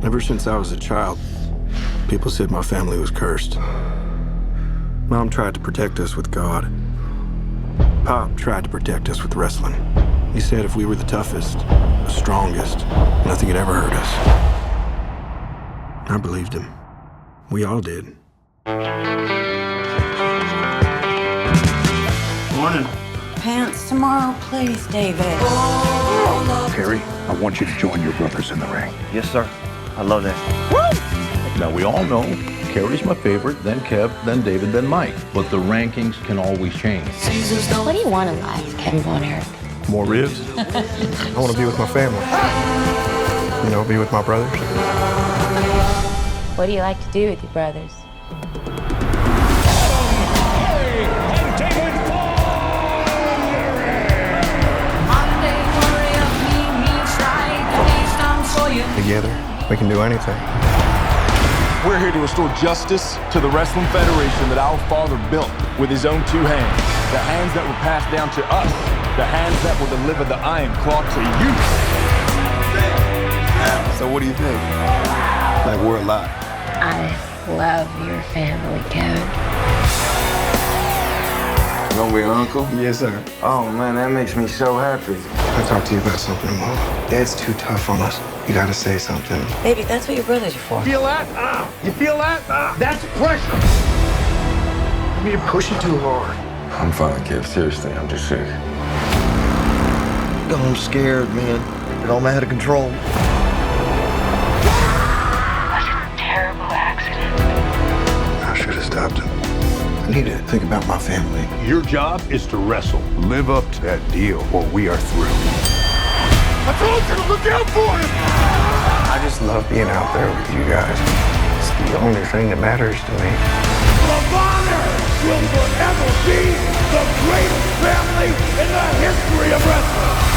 Ever since I was a child, people said my family was cursed. Mom tried to protect us with God. Pop tried to protect us with wrestling. He said if we were the toughest, the strongest, nothing had ever hurt us. I believed him. We all did. Morning. Pants tomorrow, please, David. Perry, I want you to join your brothers in the ring. Yes, sir. I love that. Now, we all know Carrie's my favorite, then Kev, then David, then Mike. But the rankings can always change. What do you want in life, Kevin Von Erich? More ribs? I want to be with my family. You know, be with my brothers. What do you like to do with your brothers? Together, we can do anything. We're here to restore justice to the Wrestling Federation that our father built with his own two hands. The hands that were passed down to us. The hands that will deliver the Iron Claw to you. So what do you think? Like, we're alive. I love your family, Kevin. You gonna be an uncle? Yes, sir. Oh, man, that makes me so happy. I'll talk to you about something, Mom. Dad's too tough on us. You gotta say something. Baby, that's what your brothers are for. Feel that? You feel that? That's pressure. You push it too hard. I'm fine, Kev. Seriously, I'm just sick. I'm scared, man. It all out of control. That's a terrible accident. I should have stopped him. I need to think about my family. Your job is to wrestle. Live up to that deal, or we are through. I told you to look out for him! I just love being out there with you guys. It's the only thing that matters to me. The Bonner will forever be the greatest family in the history of wrestling.